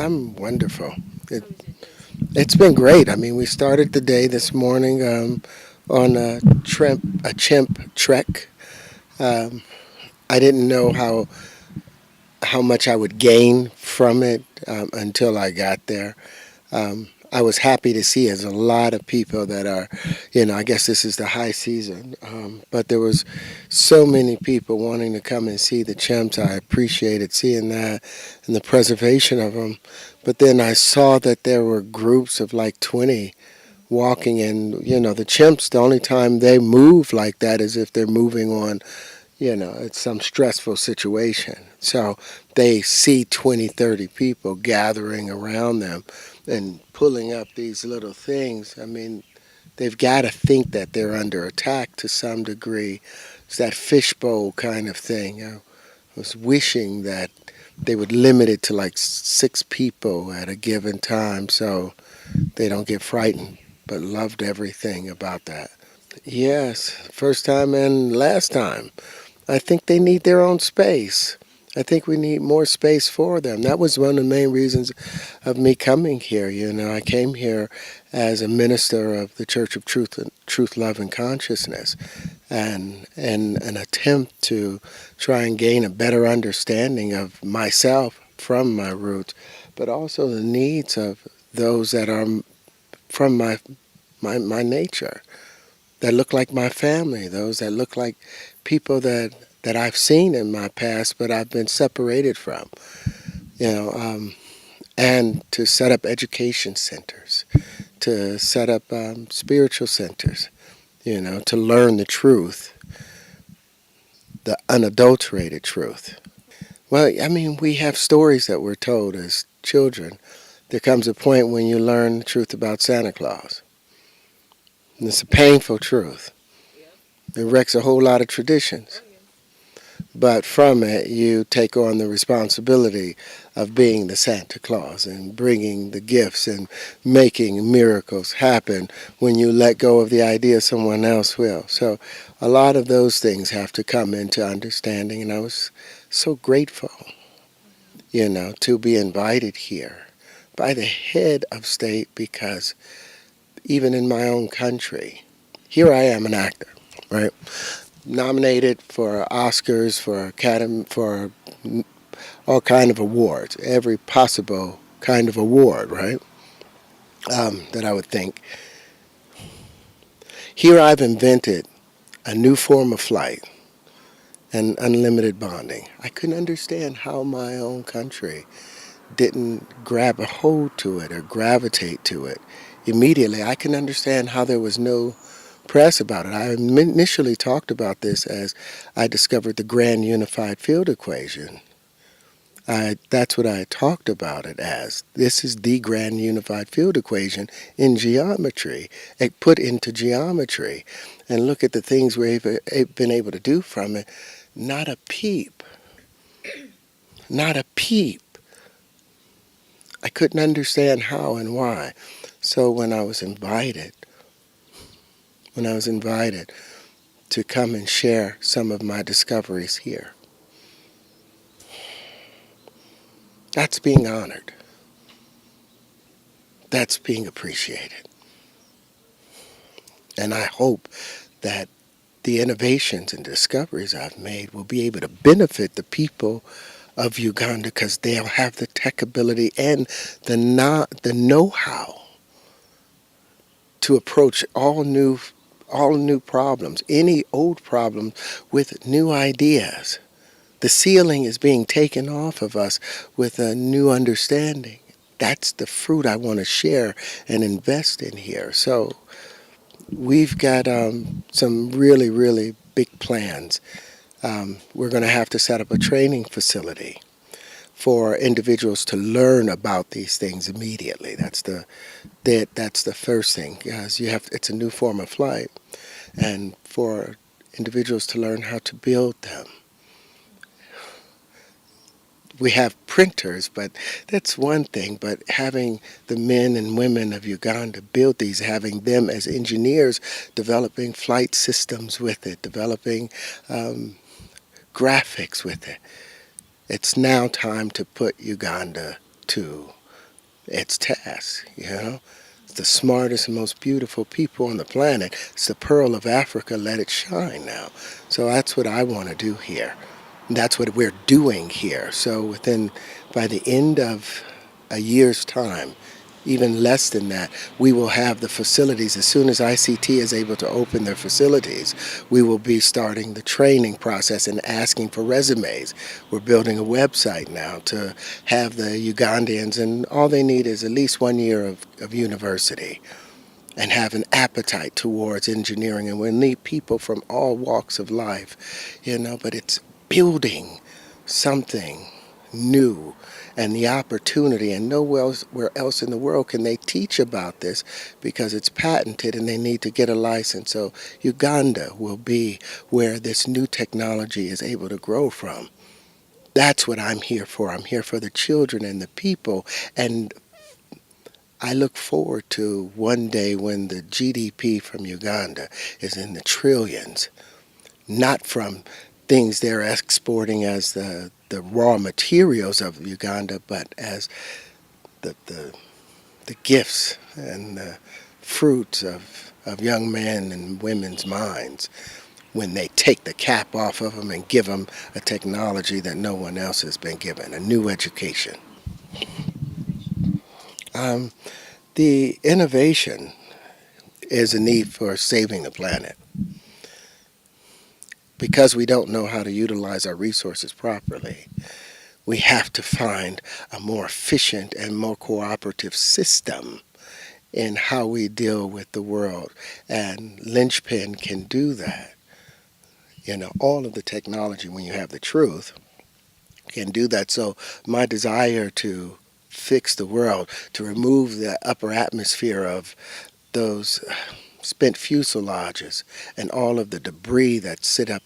I'm wonderful. It, it's been great. I mean, we started the day this morning on a chimp trek. Um, I didn't know how much I would gain from it until I got there. I was happy to see there's a lot of people that are, I guess this is the high season, but there was so many people wanting to come and see the chimps. I appreciated seeing that and the preservation of them. But then I saw that there were groups of like 20 walking, and the chimps, the only time they move like that is if they're moving on, it's some stressful situation. So they see 20, 30 people gathering around them and pulling up these little things. I mean, they've got to think that they're under attack to some degree. It's that fishbowl kind of thing. I was wishing that they would limit it to like 6 people at a given time so they don't get frightened, but loved everything about that. Yes, first time and last time. I think they need their own space. I think we need more space for them. That was one of the main reasons of me coming here. I came here as a minister of the Church of Truth, Love, and Consciousness, and an attempt to try and gain a better understanding of myself from my roots, but also the needs of those that are from my nature, that look like my family, those that look like people that I've seen in my past, but I've been separated from. And to set up education centers, to set up spiritual centers, to learn the truth, the unadulterated truth. Well, I mean, we have stories that we're told as children. There comes a point when you learn the truth about Santa Claus. And it's a painful truth. It wrecks a whole lot of traditions. But from it, you take on the responsibility of being the Santa Claus and bringing the gifts and making miracles happen when you let go of the idea someone else will. So a lot of those things have to come into understanding, and I was so grateful, to be invited here by the head of state, because even in my own country, here I am, an actor, right? Nominated for Oscars, for Academy, for all kind of awards, every possible kind of award, right? That I would think. Here I've invented a new form of flight and unlimited bonding. I couldn't understand how my own country didn't grab a hold to it or gravitate to it immediately. I can understand how there was no press about it. I initially talked about this as I discovered the grand unified field equation. That's what I talked about it as. This is the grand unified field equation in geometry, put into geometry. And look at the things we've been able to do from it. Not a peep. Not a peep. I couldn't understand how and why. So when I was invited to come and share some of my discoveries here, that's being honored. That's being appreciated. And I hope that the innovations and discoveries I've made will be able to benefit the people of Uganda, because they'll have the tech ability and the know-how to approach all new problems, any old problem with new ideas. The ceiling is being taken off of us with a new understanding. That's the fruit I want to share and invest in here. So we've got some really, really big plans. We're going to have to set up a training facility for individuals to learn about these things immediately. That's the first thing. Because it's a new form of flight, and for individuals to learn how to build them. We have printers, but that's one thing. But having the men and women of Uganda build these, having them as engineers, developing flight systems with it, developing graphics with it. It's now time to put Uganda to its task, you know. It's the smartest and most beautiful people on the planet. It's the pearl of Africa, let it shine now. So that's what I want to do here. That's what we're doing here. So by the end of a year's time, even less than that, we will have the facilities. As soon as ICT is able to open their facilities, we will be starting the training process and asking for resumes. We're building a website now to have the Ugandans, and all they need is at least 1 year of university and have an appetite towards engineering. And we'll need people from all walks of life, you know, but it's building something new and the opportunity, and nowhere else in the world can they teach about this because it's patented and they need to get a license. So Uganda will be where this new technology is able to grow from. That's what I'm here for. I'm here for the children and the people, and I look forward to one day when the GDP from Uganda is in the trillions, not from things they're exporting as the raw materials of Uganda, but as the gifts and the fruits of young men and women's minds when they take the cap off of them and give them a technology that no one else has been given, a new education. Um, the innovation is a need for saving the planet. Because we don't know how to utilize our resources properly, we have to find a more efficient and more cooperative system in how we deal with the world. And linchpin can do that. You know, all of the technology, when you have the truth, can do that. So my desire to fix the world, to remove the upper atmosphere of those spent fuselages and all of the debris that sat up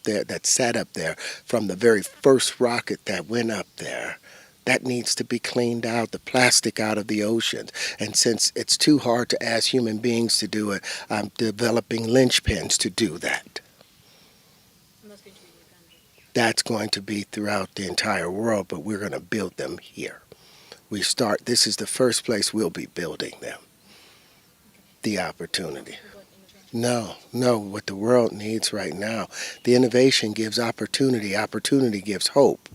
there from the very first rocket that went up there, that needs to be cleaned out, the plastic out of the oceans. And since it's too hard to ask human beings to do it, I'm developing linchpins to do that. That's going to be throughout the entire world, but we're going to build them here. This is the first place we'll be building them, the opportunity. No, what the world needs right now, the innovation gives opportunity, opportunity gives hope,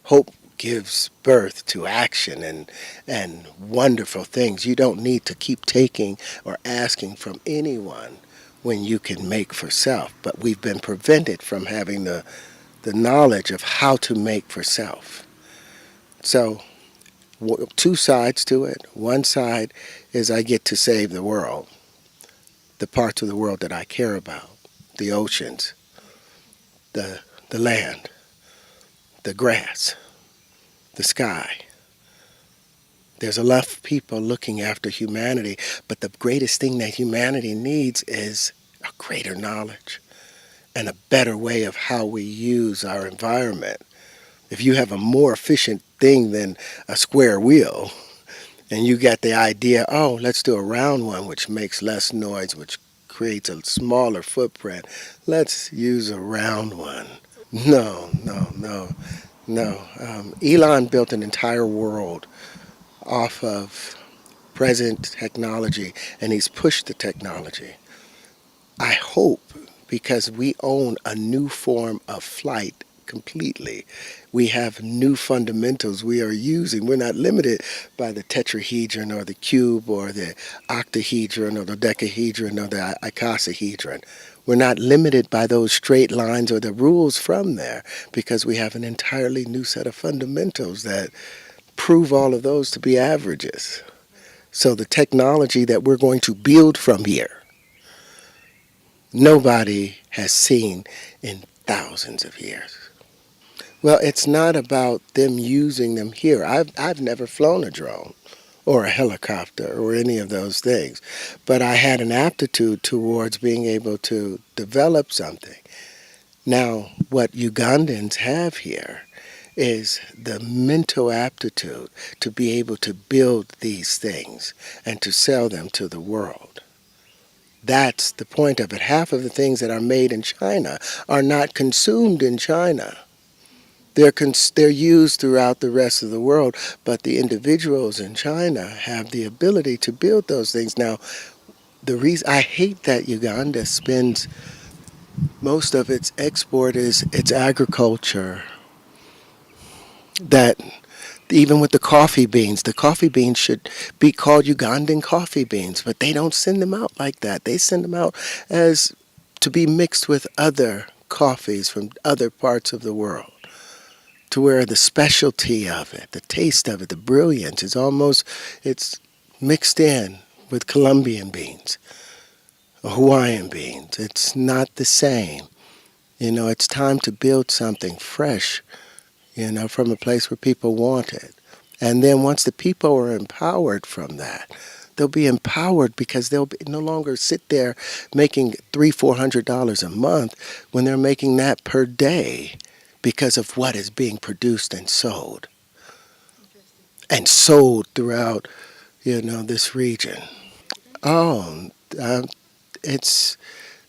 hope gives birth to action and wonderful things. You don't need to keep taking or asking from anyone when you can make for self, but we've been prevented from having the knowledge of how to make for self. So two sides to it. One side is I get to save the world, the parts of the world that I care about, the oceans, the land, the grass, the sky. There's enough people looking after humanity, but the greatest thing that humanity needs is a greater knowledge and a better way of how we use our environment. If you have a more efficient thing than a square wheel, and you got the idea, oh, let's do a round one, which makes less noise, which creates a smaller footprint. Let's use a round one. No. Elon built an entire world off of present technology, and he's pushed the technology. I hope, because we own a new form of flight completely. We have new fundamentals we are using. We're not limited by the tetrahedron or the cube or the octahedron or the decahedron or the icosahedron. We're not limited by those straight lines or the rules from there because we have an entirely new set of fundamentals that prove all of those to be averages. So the technology that we're going to build from here, nobody has seen in thousands of years. Well, it's not about them using them here. I've never flown a drone or a helicopter or any of those things, but I had an aptitude towards being able to develop something. Now, what Ugandans have here is the mental aptitude to be able to build these things and to sell them to the world. That's the point of it. Half of the things that are made in China are not consumed in China. They're used throughout the rest of the world, but the individuals in China have the ability to build those things. Now, the reason I hate that Uganda spends most of its export is its agriculture. That even with the coffee beans should be called Ugandan coffee beans, but they don't send them out like that. They send them out as to be mixed with other coffees from other parts of the world, to where the specialty of it, the taste of it, the brilliance is almost, it's mixed in with Colombian beans or Hawaiian beans. It's not the same. It's time to build something fresh, from a place where people want it. And then once the people are empowered from that, they'll be empowered because they'll no longer sit there making $300-400 a month when they're making that per day because of what is being produced and sold. And sold throughout, this region. Oh, it's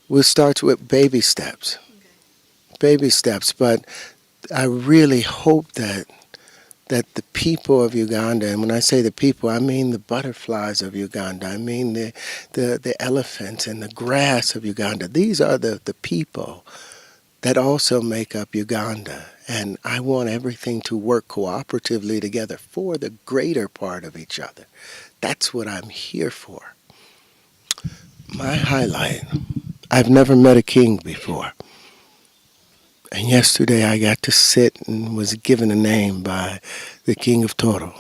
we'll start with baby steps. Baby steps, but I really hope that the people of Uganda, and when I say the people, I mean the butterflies of Uganda, I mean the elephants and the grass of Uganda. These are the people that also make up Uganda. And I want everything to work cooperatively together for the greater part of each other. That's what I'm here for. My highlight, I've never met a king before. And yesterday I got to sit and was given a name by the king of Tooro,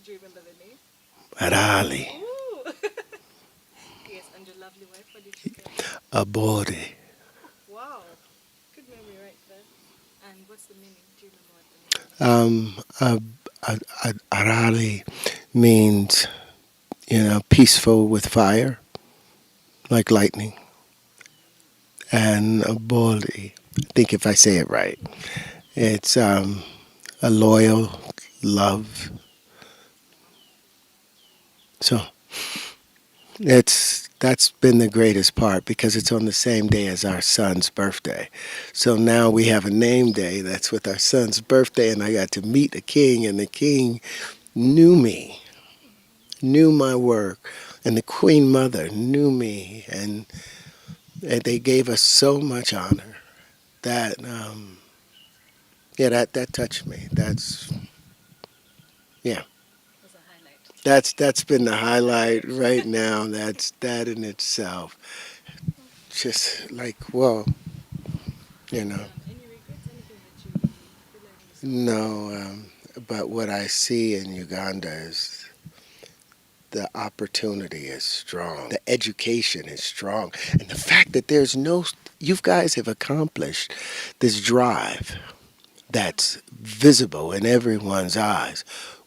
Do you remember the name? ARAALI, Ooh. Yes, and your lovely wife, what did she say? ABWOOLI. Wow. Good memory right there. And what's the meaning? Do you remember what the meaning is? ARAALI means, peaceful with fire, like lightning. And ABWOOLI, I think if I say it right, it's a loyal love. So that's been the greatest part because it's on the same day as our son's birthday. So now we have a name day that's with our son's birthday, and I got to meet the king, and the king knew me, knew my work, and the queen mother knew me, and they gave us so much honor that yeah, that touched me. Yeah. Was a highlight. That's been the highlight right now. That's that in itself. Just like, well, you know, Any regrets? Anything that you feel like missing out? no. But what I see in Uganda is the opportunity is strong. The education is strong. And the fact that you guys have accomplished this drive that's visible in everyone's eyes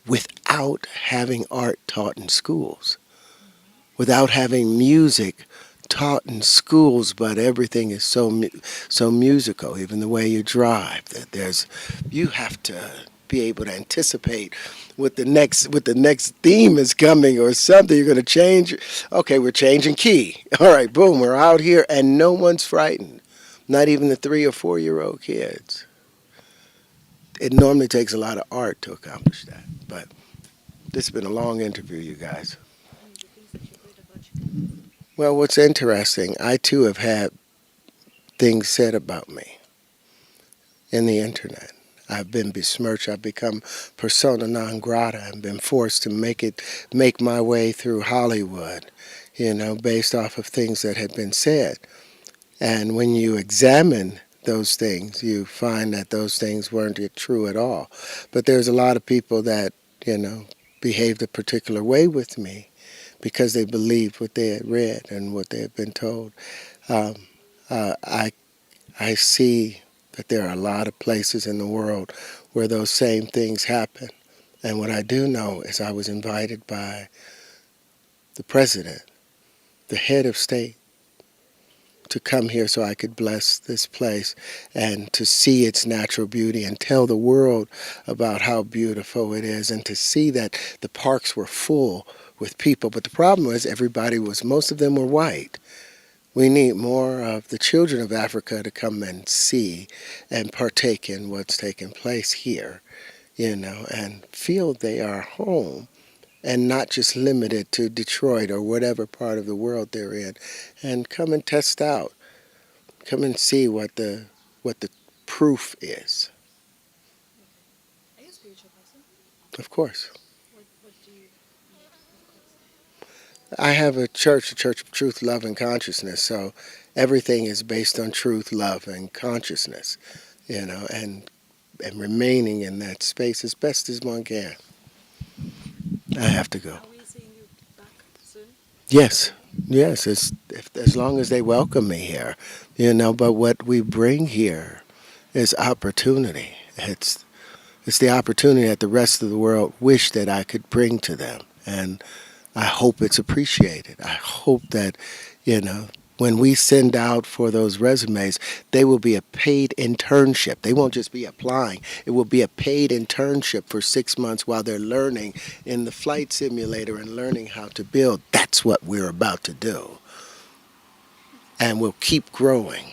without having art taught in schools, without having music taught in schools, but everything is so musical. Even the way you drive, that you have to be able to anticipate what the next theme is coming or something. You're going to change. Okay, we're changing key. All right, boom, we're out here, and no one's frightened. Not even the 3 or 4 year old kids. It normally takes a lot of art to accomplish that. But this has been a long interview, you guys. And the things that you heard about Uganda? Well, what's interesting, I too have had things said about me in the internet. I've been besmirched. I've become persona non grata and been forced to make my way through Hollywood, based off of things that had been said. And when you examine those things, you find that those things weren't true at all. But there's a lot of people that, behaved a particular way with me because they believed what they had read and what they had been told. Um, I see that there are a lot of places in the world where those same things happen. And what I do know is I was invited by the president, the head of state, to come here so I could bless this place and to see its natural beauty and tell the world about how beautiful it is, and to see that the parks were full with people. But the problem was most of them were white. We need more of the children of Africa to come and see and partake in what's taking place here, and feel they are home and not just limited to Detroit or whatever part of the world they're in, and come and test out, come and see what the proof is. Are you a spiritual person? Of course. What do you need, of course? I have a church of truth, love, and consciousness. So everything is based on truth, love, and consciousness, and remaining in that space as best as one can. I have to go. Are we seeing you back soon? Yes, yes. As long as they welcome me here, But what we bring here is opportunity. It's the opportunity that the rest of the world wish that I could bring to them, and I hope it's appreciated. I hope that, when we send out for those resumes, they will be a paid internship. They won't just be applying. It will be a paid internship for 6 months while they're learning in the flight simulator and learning how to build. That's what we're about to do. And we'll keep growing.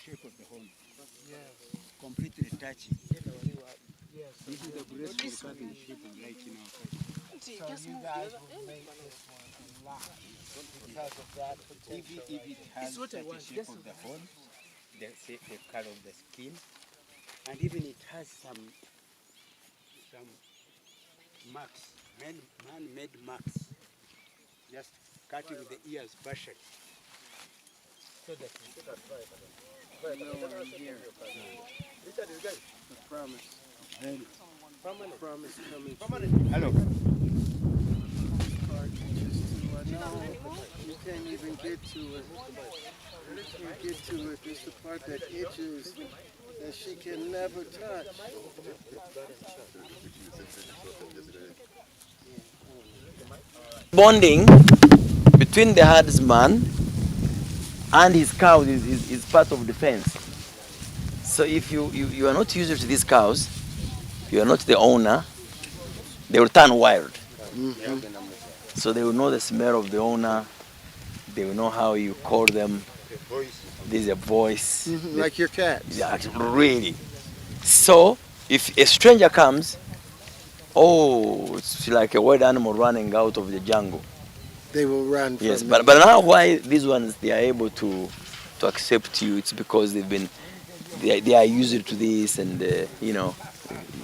shape of the horn, Yes. completely touching. Yes. This is the graceful carving shape we like in our culture. So you guys will make this one a lot because of that potential. If it has such a shape of the horn, the color of the skin, and even it has some marks, man-made marks, just cutting the ears partially. I promise. Promise coming. Hello. No, you can't even get to it. You can't get to it. It's the part that itches that she can never touch. Bonding between the herdsman and his cows is part of defense. So if you are not used to these cows, you are not the owner, they will turn wild. So they will know the smell of the owner, they will know how you call them. There's a voice. Like your cats. Yeah, really. So if a stranger comes, oh, it's like a wild animal running out of the jungle. They will run from Yes, me. but now why these ones they are able to accept you? It's because they are used to this, and you know,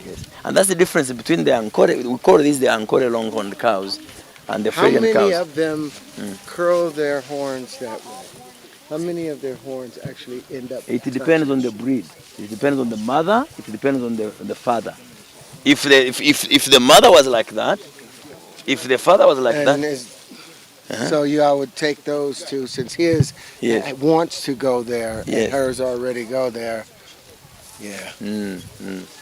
yes. And that's the difference between the Ankore. We call these the Ankore longhorned cows, and the How Frisian many cows. of them curl their horns that way? How many of their horns actually end up? It depends on the breed. It depends on the mother. It depends on the father. If the mother was like that, if the father was like that, And so I would take those two since his yes, wants to go there and yes, hers already go there. Yeah,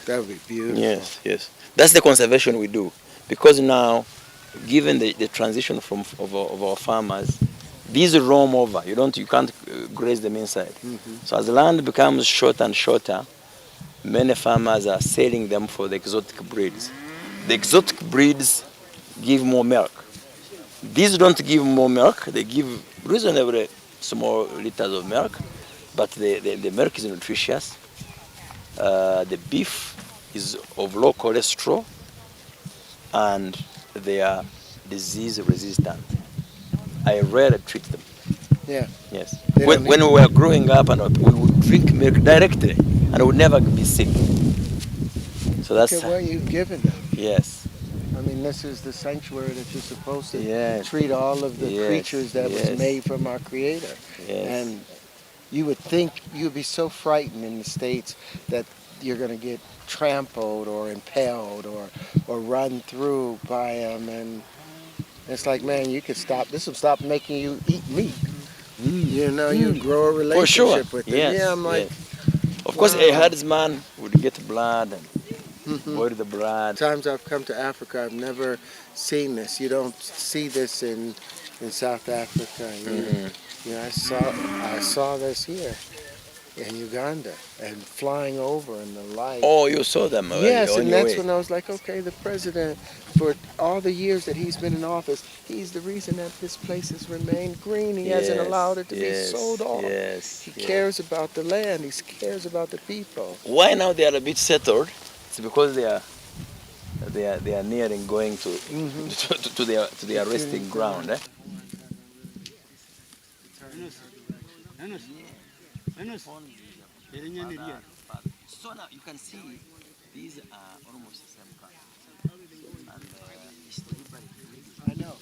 that would be beautiful. yes, yes. That's the conservation we do, because now, given the transition of our farmers, these roam over. You can't graze them inside. So as the land becomes shorter and shorter, many farmers are selling them for the exotic breeds. The exotic breeds give more milk. These don't give more milk. They give reasonably small liters of milk, but the milk is nutritious. The beef is of low cholesterol, and they are disease resistant. I rarely treat them. Yeah. Yes. They When don't we were growing up, and we would drink milk directly, and would never be sick. So Look that's at what you've given them. yes. I mean, this is the sanctuary that you're supposed to Yes. treat all of the Yes, creatures that was yes. made from our Creator. Yes. And you would think you'd be so frightened in the States that you're going to get trampled or impaled or run through by them. And it's like, man, you could stop. This will stop making you eat meat. You know, you grow a For relationship sure. with them. Yes. Yeah, I'm like, yes. Of course, a herdsman would get blood and boil the blood. times I've come to Africa, I've never seen this. You don't see this in South Africa. You know, I saw this here in Uganda and flying over in the light. Oh, you saw them Yes, on and your that's way. when I was like, okay, the president, for all the years that he's been in office, he's the reason that this place has remained green. He hasn't Yes, allowed it to be yes, sold off. Yes, He yes. cares about the land. He cares about the people. Why now they are a bit settled? It's because they are nearing going to to their resting ground. So now you can see these are almost the same color. And I know.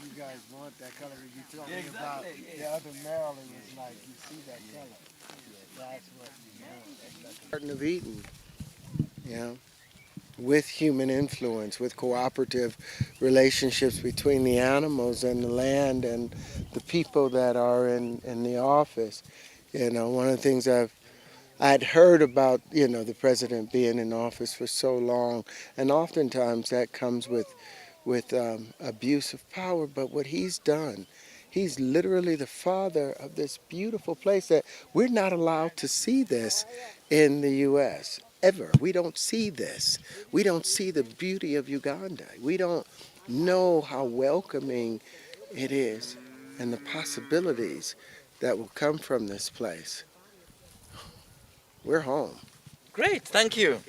You guys want that color. You told me about the other Maryland was like, you see that color. That's what you want. Garden of Eden, you know, with human influence, with cooperative relationships between the animals and the land and the people that are in the office. You know, one of the things I'd heard about, you know, the president being in office for so long, and oftentimes that comes with abuse of power. But what he's done, he's literally the father of this beautiful place that we're not allowed to see this in the U.S. ever. We don't see this. We don't see the beauty of Uganda. We don't know how welcoming it is and the possibilities that will come from this place. we're home. Great, thank you.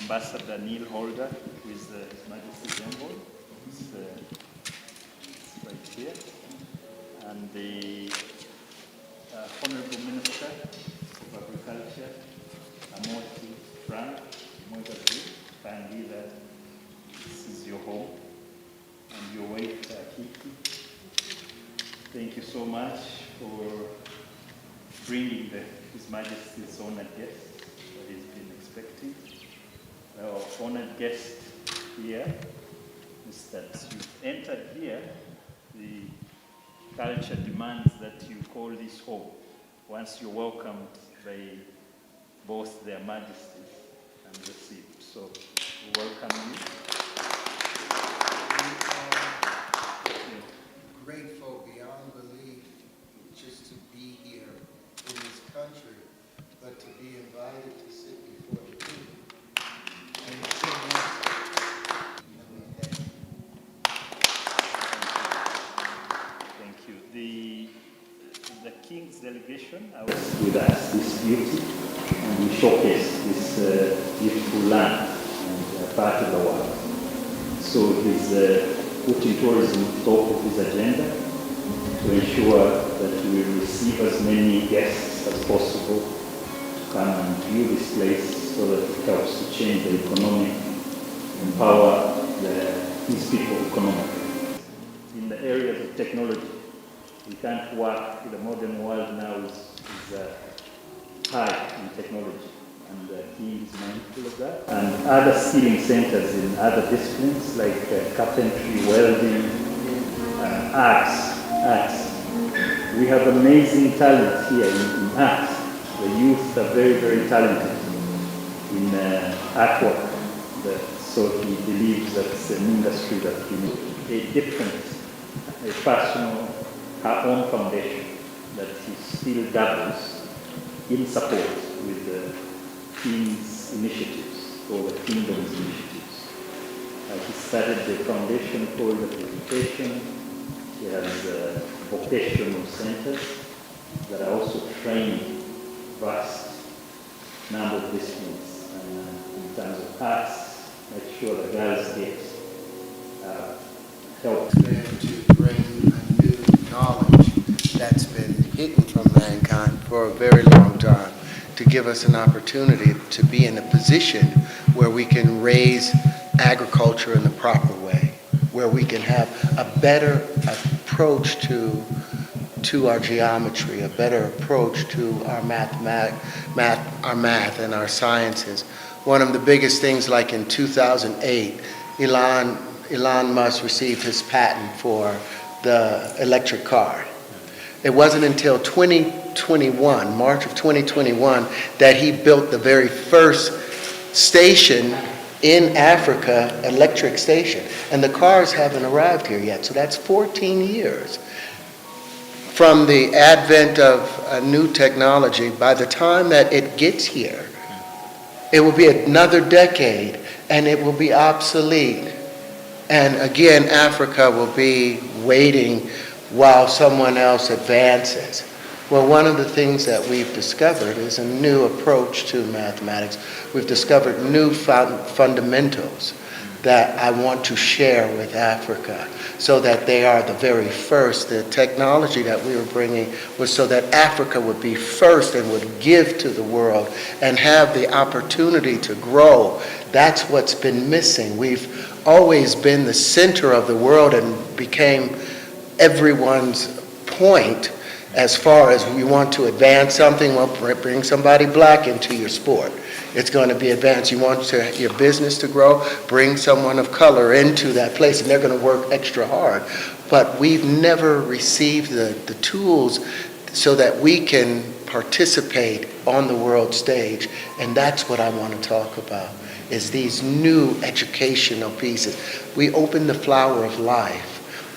Ambassador Neil Holder, who is His Majesty's envoy. It's right here. And the Honorable Minister of Agriculture, Amoti Frank, TUMWEBAZE, kindly that this is your home, and your wife, Kiki. Thank you so much for bringing His Majesty's honored guest that he's been expecting. Our honored guest here is that you've entered here, the culture demands that you call this home once you're welcomed by both their majesties and received. So we welcome you. Grateful beyond belief just to be here in this country, but to be invited to sit before the king. And to Thank you. The King's delegation was with us, this beauty, and we showcase this beautiful land and part of the world. So he's putting tourism top of his agenda to ensure that we receive as many guests as possible to come and view this place so that it helps to change the economic, empower his people economically. In the areas of technology, we can't work in the modern world now is high in technology, and he is mindful of that. And other skilling centers in other disciplines like carpentry, welding, arts. We have amazing talent here in arts. The youth are very, very talented in artwork. So he believes that it's an industry that we need. A different, a personal, her own foundation that he still doubles in support with the King's initiatives or the Kingdom's initiatives. He started the foundation called the Education. He has vocational centers that are also training vast number of disciplines. And in terms of arts, make sure the girls get help. to bring a new knowledge that's been hidden from mankind for a very long time, to give us an opportunity to be in a position where we can raise agriculture in the proper way, where we can have a better approach to our geometry, a better approach to our math and our sciences. One of the biggest things, like in 2008, Elon Musk received his patent for the electric car. It wasn't until 2021, March of 2021, that he built the very first station in Africa, electric station. And the cars haven't arrived here yet, so that's 14 years. From the advent of a new technology, by the time that it gets here, it will be another decade and it will be obsolete. And again, Africa will be waiting while someone else advances. Well, one of the things that we've discovered is a new approach to mathematics. We've discovered new fundamentals that I want to share with Africa so that they are the very first. The technology that we were bringing was so that Africa would be first and would give to the world and have the opportunity to grow. That's what's been missing. We've always been the center of the world and became everyone's point. As far as we want to advance something, well, bring somebody black into your sport. It's going to be advanced. You want your business to grow, bring someone of color into that place, and they're going to work extra hard. But we've never received the tools so that we can participate on the world stage. And that's what I want to talk about, is these new educational pieces. We opened the flower of life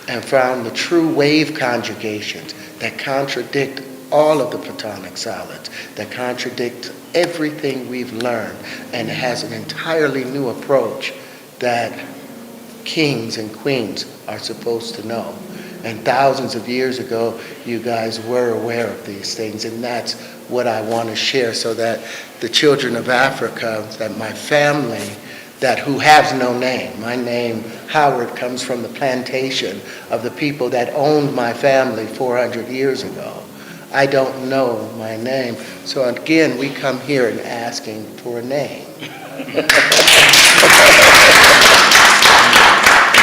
and found the true wave conjugations that contradict all of the Platonic solids, that contradict everything we've learned, and it has an entirely new approach that kings and queens are supposed to know. And thousands of years ago, you guys were aware of these things, and that's what I want to share, so that the children of Africa, that my family, that who has no name. My name, Howard, comes from the plantation of the people that owned my family 400 years ago. I don't know my name. So again, we come here and asking for a name.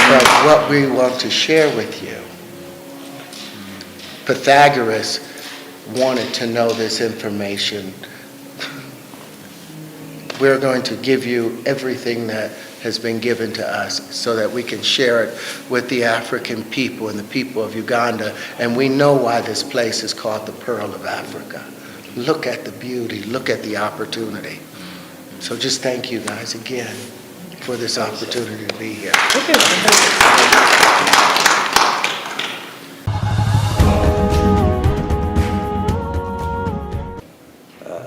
But what we want to share with you, Pythagoras wanted to know this information. We're going to give you everything that has been given to us so that we can share it with the African people and the people of Uganda. And we know why this place is called the Pearl of Africa. Look at the beauty, look at the opportunity. So just thank you guys again for this opportunity to be here.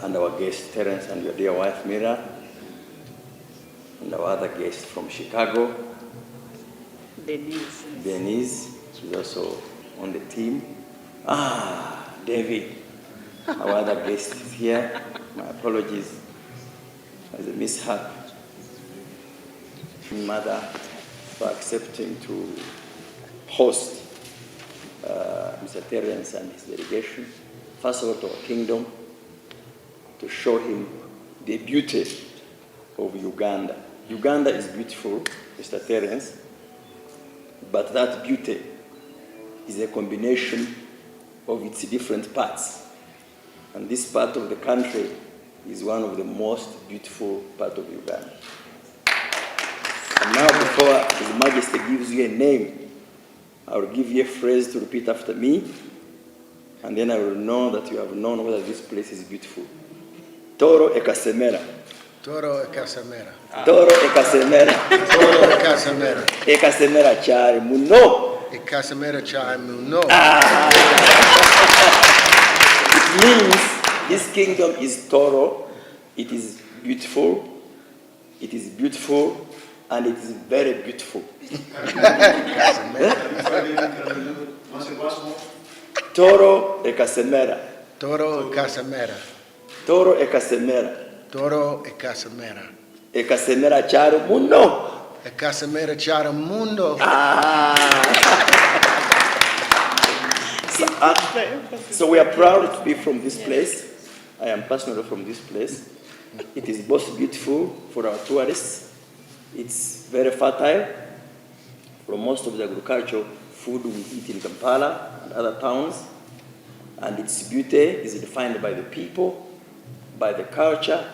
And our guest Terrence and your dear wife Mira, and our other guest from Chicago, Denise, she's also on the team. David, our other guest is here. My apologies, as a mishap. Mother, for accepting to host Mr. Terrence and his delegation. First of all, to our kingdom, to show him the beauty of Uganda. Uganda is beautiful, Mr. Terrence, but that beauty is a combination of its different parts. And this part of the country is one of the most beautiful parts of Uganda. And now, before His Majesty gives you a name, I will give you a phrase to repeat after me, and then I will know that you have known whether this place is beautiful. Tooro ekasemera. Tooro ekasemera. Tooro ekasemera. Tooro ekasemera. Ekasemera chari muno. Ekasemera chari muno. It means this kingdom is Tooro. It is beautiful. It is beautiful. And it is very beautiful. Tooro ekasemera. Tooro ekasemera. Tooro ekasemera. Tooro ekasemera. Ekasemera chari muno. Ekasemera chari mundo. So we are proud to be from this place. I am personally from this place. It is both beautiful for our tourists. It's very fertile. For most of the agricultural food we eat in Kampala and other towns. And its beauty is defined by the people, by the culture,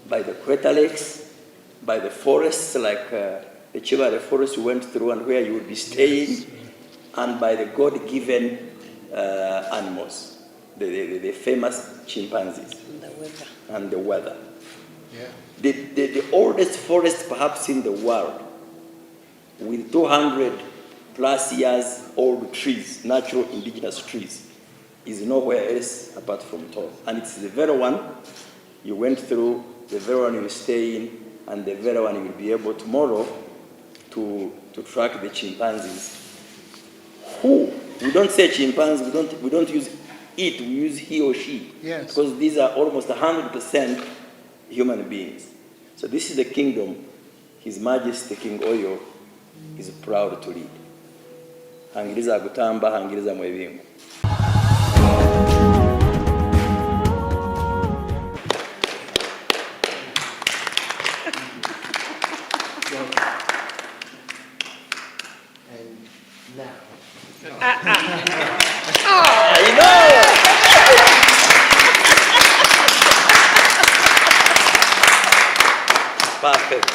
by the crater lakes, by the forests like the KIBAALE forest we went through and where you will be staying, and by the God-given animals, the famous chimpanzees, and the weather. Yeah. The oldest forest perhaps in the world, with 200 plus years old trees, natural indigenous trees, is nowhere else apart from Tooro. And it's the very one you went through, the very one you stay in, and the very one you will be able tomorrow to track the chimpanzees. Who? We don't say chimpanzee, we don't use it, we use he or she. Yes. Because these are almost 100% human beings. So this is the kingdom His Majesty King Oyo is proud to lead. Hangiriza gutamba, hangiriza mwebingu. And now. I know!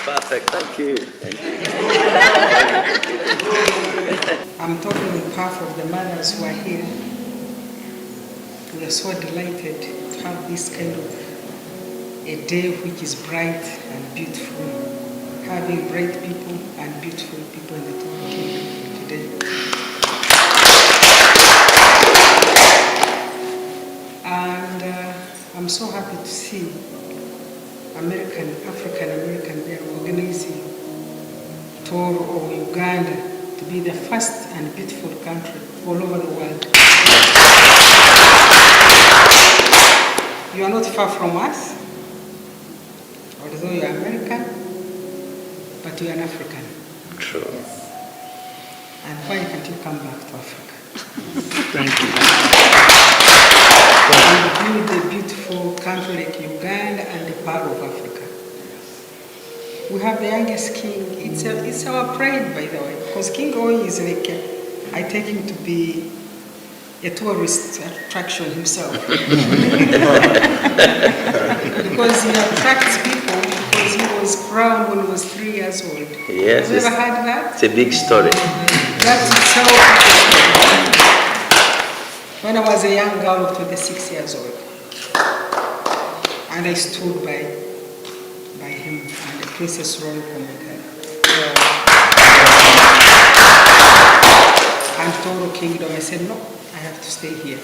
Perfect, thank you. I'm talking on behalf of the mothers who are here. We are so delighted to have this kind of a day which is bright and beautiful. Having bright people and beautiful people in the Tooro Kingdom today. And I'm so happy to see African American, they are organizing Tooro or Uganda to be the first and beautiful country all over the world. You are not far from us, although you are American, but you are an African. True. And why can't you come back to Africa? Thank you. And build a beautiful country like Uganda and the part of Africa. We have the youngest king. It's our pride, by the way, because King Oyo is like, I take him to be a tourist attraction himself. Because he attracts people because he was crowned when he was 3 years old. Yes. Have you ever heard that? It's a big story. That's itself. When I was a young girl of 26 years old, and I stood by him, and the princess royal with her. And Tooro Kingdom, I said, no, I have to stay here.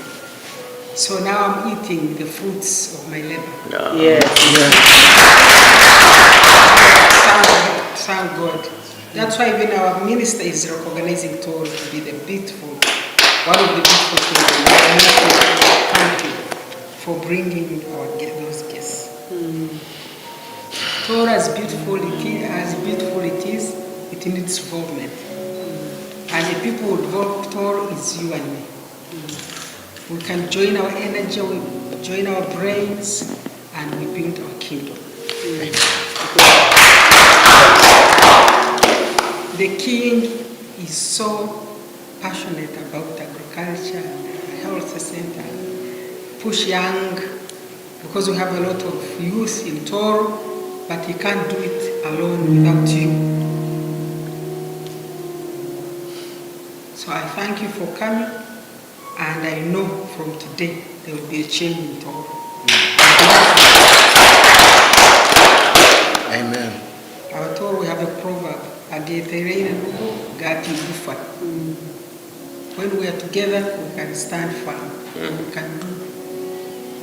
So now I'm eating the fruits of my labor. No. Yes. Thank God. That's why even our minister is recognizing Tooro to be the beautiful, one of the beautiful country for bringing those guests. Tooro, as beautiful it is, it needs involvement. And the people who develop Tooro is you and me. We can join our energy, we join our brains, and we build our kingdom. The king is so passionate about agriculture, health center, push young, because we have a lot of youth in Tooro, but he can't do it alone without you. So I thank you for coming, and I know from today there will be a change in Tooro. Amen. Our Tooro, we have a proverb, when we are together, we can stand firm. We can do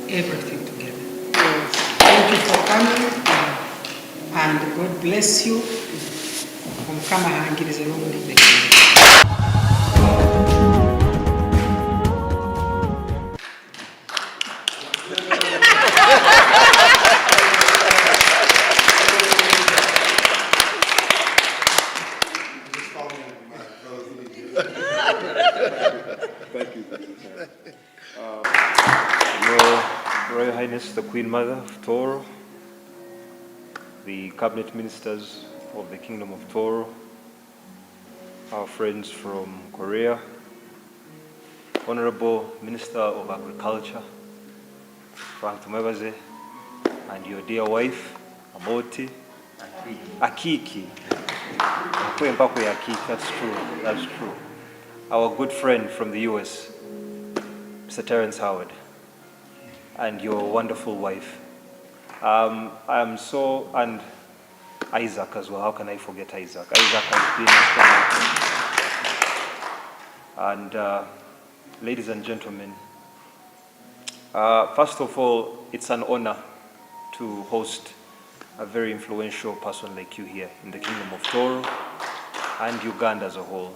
everything together. Thank you for coming, and God bless you. Your Royal Highness, the Queen Mother of Tooro, the cabinet ministers of the Kingdom of Tooro, our friends from Korea, Honorable Minister of Agriculture, TUMWEBAZE, and your dear wife, Amoti, Akiki. That's true, that's true. Our good friend from the US, Mr. Terrence Howard, and your wonderful wife. And Isaac as well. How can I forget Isaac? Isaac has been and ladies and gentlemen, first of all, it's an honor to host a very influential person like you here in the Kingdom of Tooro and Uganda as a whole.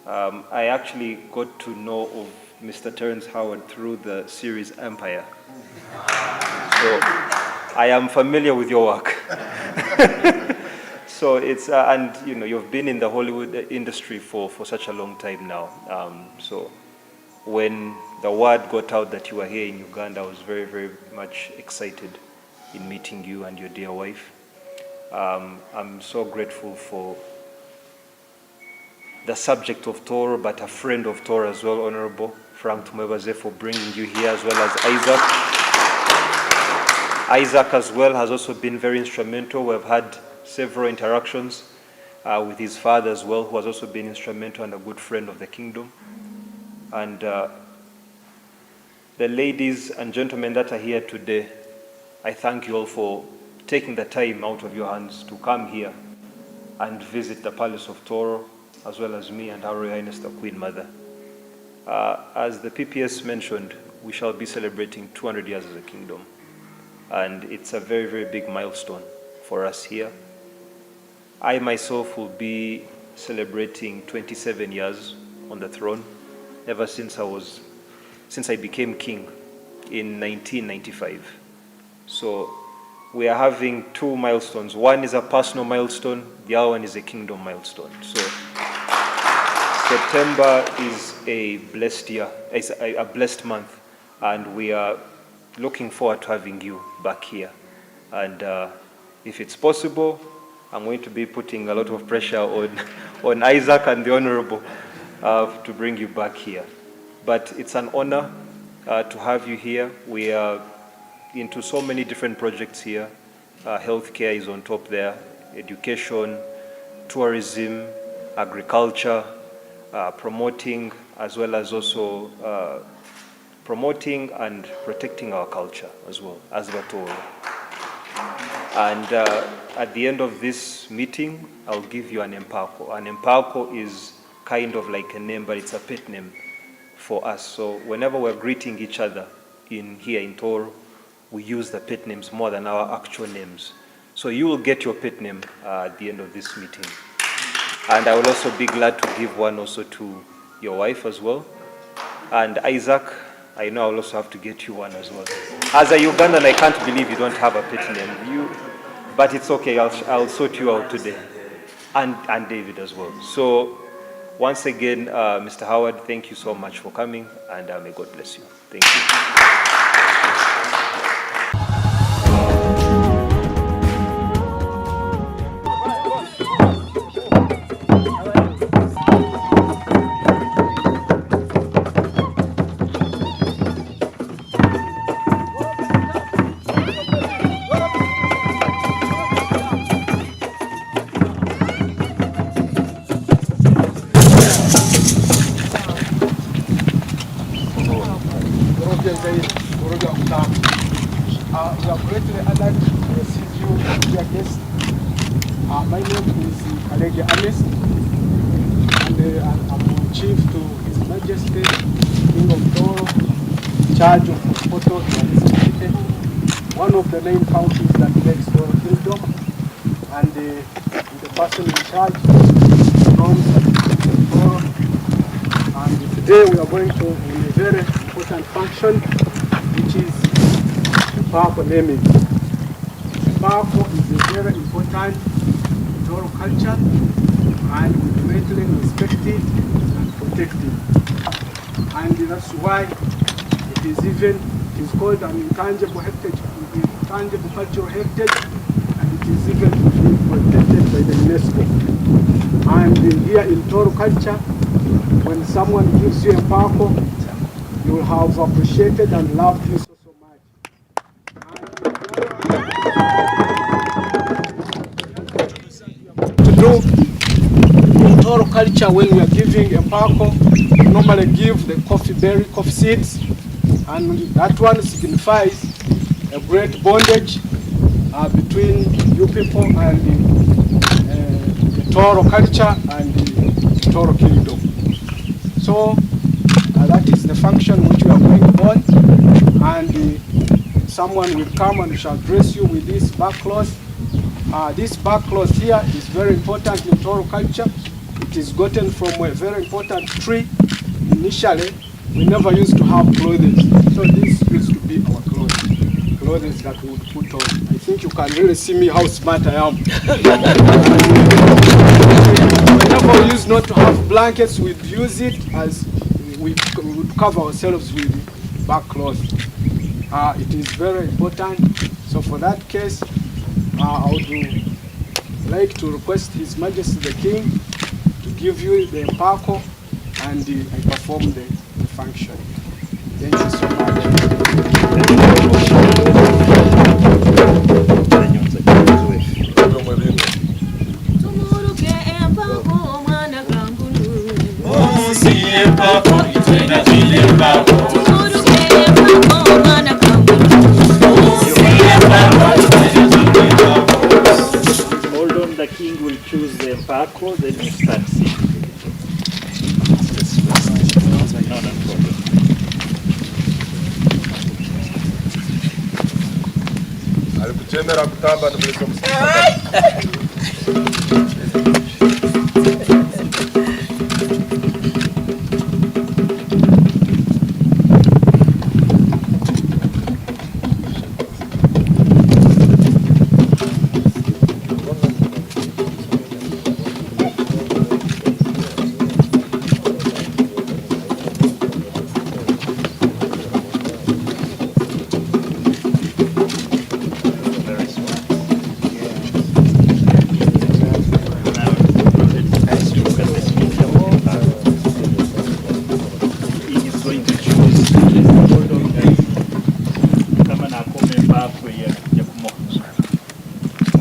I actually got to know of Mr. Terrence Howard through the series Empire. So I am familiar with your work. So it's, and you know, you've been in the Hollywood industry for such a long time now. So when the word got out that you were here in Uganda, I was very, very much excited in meeting you and your dear wife. I'm so grateful for the subject of Tooro, but a friend of Tooro as well, Honorable TUMWEBAZE, for bringing you here, as well as Isaac. Isaac as well has also been very instrumental. We've had several interactions with his father as well, who has also been instrumental and a good friend of the kingdom. And the ladies and gentlemen that are here today, I thank you all for taking the time out of your hands to come here and visit the Palace of Tooro, as well as me and our Royal Highness the Queen Mother. As the PPS mentioned, we shall be celebrating 200 years as a kingdom. And it's a very, very big milestone for us here. I myself will be celebrating 27 years on the throne, ever since I became king in 1995. So we are having 2 milestones. One is a personal milestone, the other one is a kingdom milestone. So September is a blessed year, it's a blessed month, and we are looking forward to having you back here. And if it's possible, I'm going to be putting a lot of pressure on Isaac and the Honorable to bring you back here. But it's an honor to have you here. We are into so many different projects here. Healthcare is on top there, education, tourism, agriculture, promoting, as well as also promoting and protecting our culture as well as the Tooro. And at the end of this meeting, I'll give you an empako. An empako is kind of like a name, but it's a pet name for us. So whenever we're greeting each other here in Tooro, we use the pet names more than our actual names. So you will get your pet name at the end of this meeting. And I will also be glad to give one also to your wife as well. And Isaac, I know I'll also have to get you one as well. As a Ugandan, I can't believe you don't have a pet name. But it's okay, I'll sort you out today. And David as well. So once again, Mr. Howard, thank you so much for coming, and may God bless you. Thank you. We are greatly honored to receive you, dear guest. My name is Kalege Ernest, and I'm chief to His Majesty, King of Tooro, in charge of Poto, one of the 9 counties that makes Tooro Kingdom, and the person in charge from Tooro. And today we are going to a very important function, which is Pako naming. Pako is a very important Tooro culture, and we greatly respect it and protect it. And that's why it is called an intangible heritage, intangible cultural heritage, and it is even being protected by the UNESCO. And here in Tooro culture, when someone gives you a Pako, you will have appreciated and loved you so much. To do in Tooro culture, when we are giving a Pako, we normally give the coffee seeds, and that one signifies a great bondage between you people and the Tooro culture and the Tooro Kingdom. So that is the function which we are going on, and someone will come and shall dress you with this back cloth. This back cloth here is very important in Tooro culture. It is gotten from a very important tree. Initially, we never used to have clothes, so this used to be our clothes that we would put on. I think you can really see me how smart I am. Whenever we used not to have blankets, we'd use it as we would cover ourselves with back cloth. It is very important. So for that case, I would like to request His Majesty the King to give you the Pako, and I perform the function. Thank you so much. Hold on, the king will choose the Pako, then you start singing. No problem. Alikuchemera kutamba ndio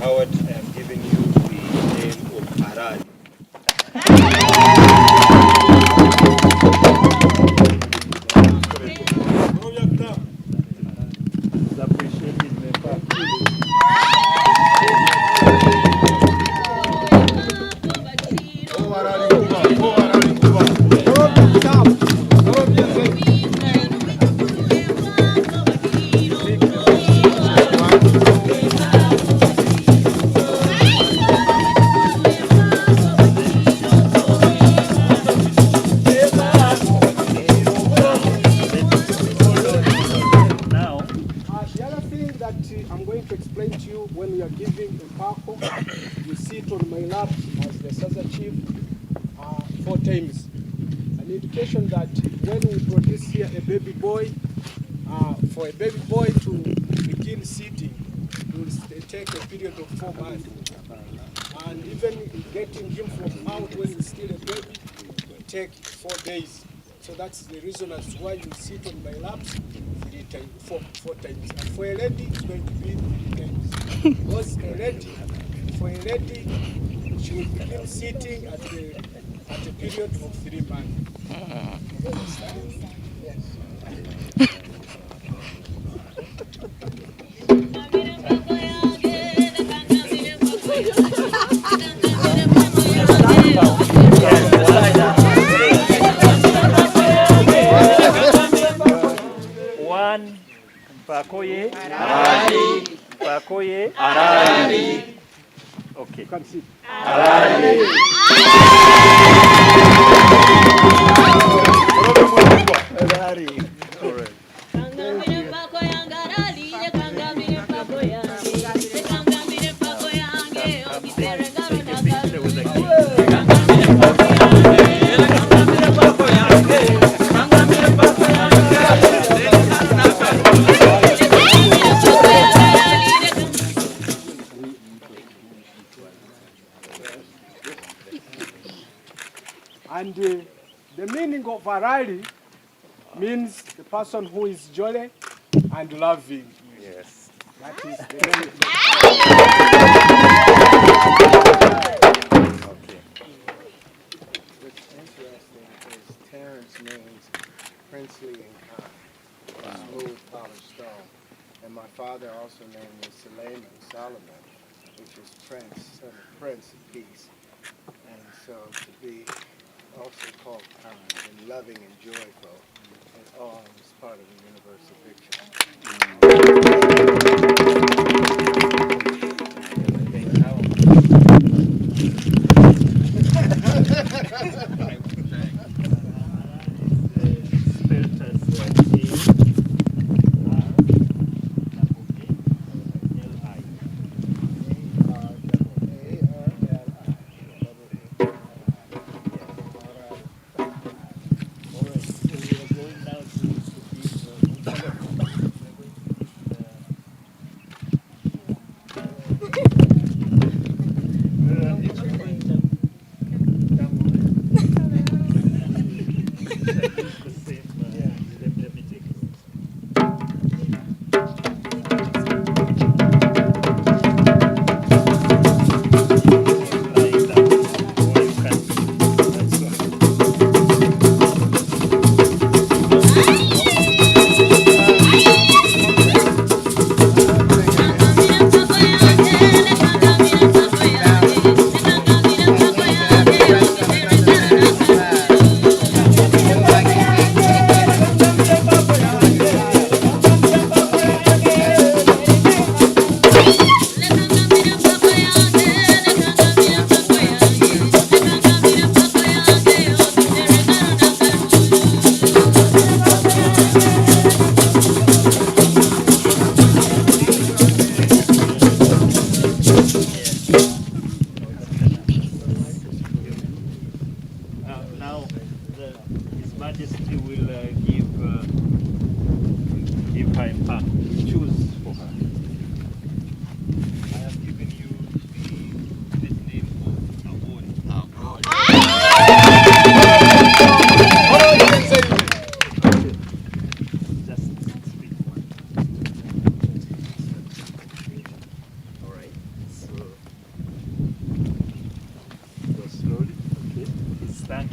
Howard, I am giving you the name of ARAALI. The other thing that I'm going to explain to you when we are giving a pako, you sit on my lap as the Sasa chief 4 times. An indication that when we produce here a baby boy, for a baby boy to begin sitting, it will take a period of 4 months. And even getting him from out when he's still a baby will take 4 days. So that's the reason as to why you sit on my laps 4 times. And for a lady, it's going to be 3 times. Because for a lady, she will begin sitting at a period of 3 months. Yes. One, Pakoye, Arali, Pakoye, Arali. Okay. You can sit. Arali. Correct. And the meaning of ARAALI means the person who is jolly and loving. Yes. That is the name. Okay. What's interesting is Terrence means princely and kind, smooth, polished stone. And my father also named me Solomon, which is prince, son of prince of peace. And so to be also called kind and loving and joyful, it all is part of the universal picture.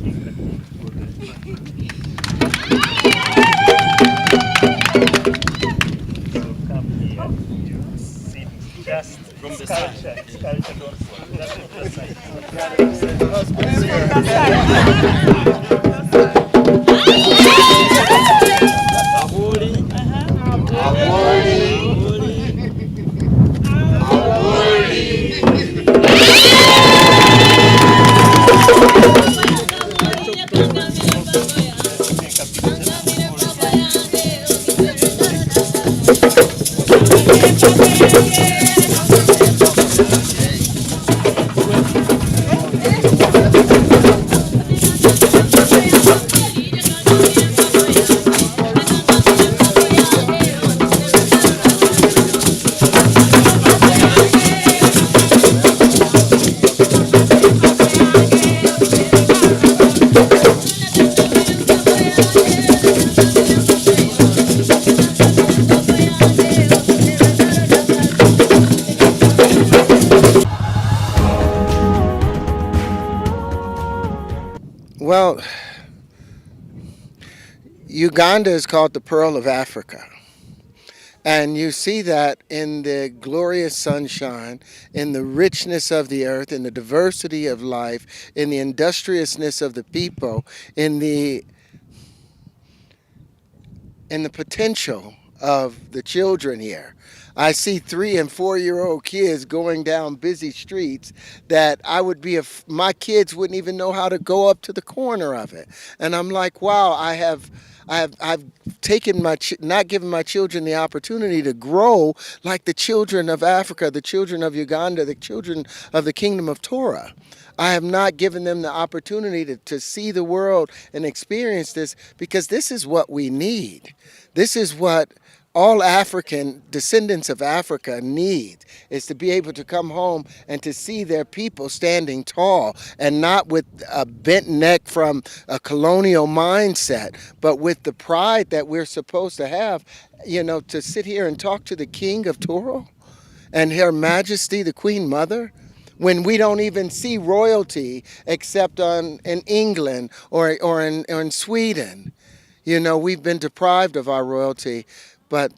king that would so come here, you sit just from the sculpture, don't fall, just from the Well, Uganda is called the Pearl of Africa. And you see that in the glorious sunshine, in the richness of the earth, in the diversity of life, in the industriousness of the people, in the potential of the children here. I see 3 and 4-year-old kids going down busy streets that I would be if my kids wouldn't even know how to go up to the corner of it. And I'm like, wow, I've taken not given my children the opportunity to grow like the children of Africa, the children of Uganda, the children of the Kingdom of Tooro. I have not given them the opportunity to see the world and experience this, because this is what we need. This is what all African descendants of Africa need, is to be able to come home and to see their people standing tall, and not with a bent neck from a colonial mindset, but with the pride that we're supposed to have, to sit here and talk to the King of Tooro and Her Majesty, the Queen Mother, when we don't even see royalty except in England or in Sweden. We've been deprived of our royalty, but